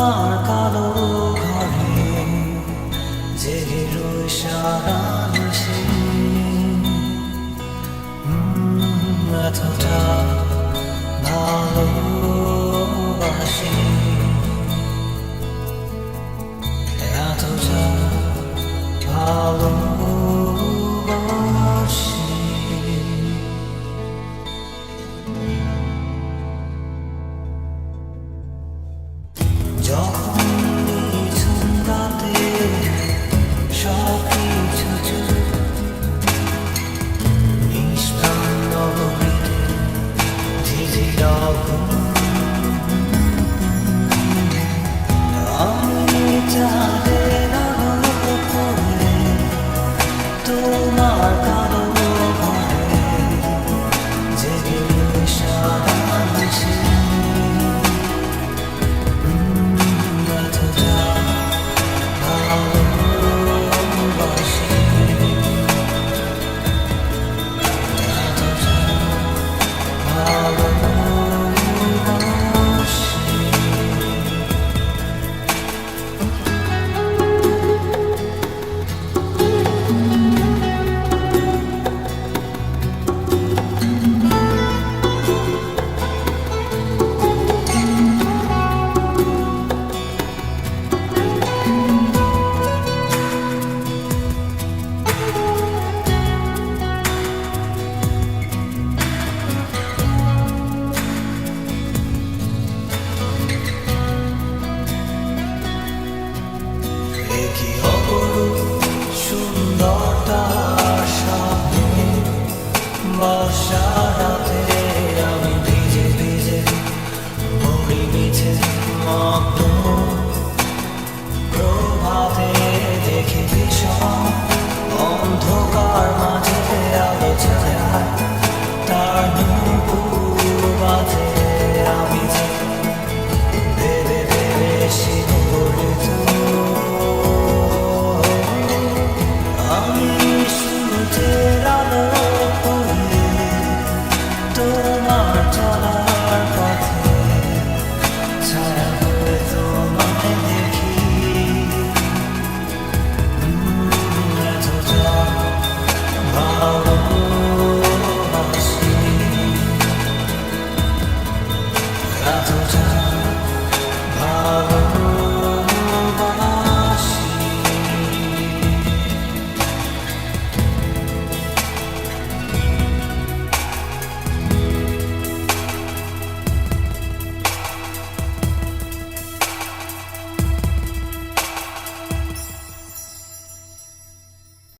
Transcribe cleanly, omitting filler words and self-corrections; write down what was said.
তোমার কালো ঘরে জেগে রই সারা নিশি এতটা ভালোবাসি এতটা ভালোবাসি যখন নিঝুম রাতে সবকিছু চুপ নিষ্প্রাণ ঝিঝির আগুন আমি চাঁদের আলো পড়ে তোমার কালো ঘরে জেগে সারা নিশি কি অপরূপ সুন্দরতা সামনে বর্ষা রাতে আমি ভিজে ভিজে মরি মিছে মগ্ন প্রভাতে দেখি ভীষণ অন্ধকার মাঝে আলো ছায়ায় তার নুপুর বাজে আমি ভেবে ভেবে শিহরিত আমি শুনতে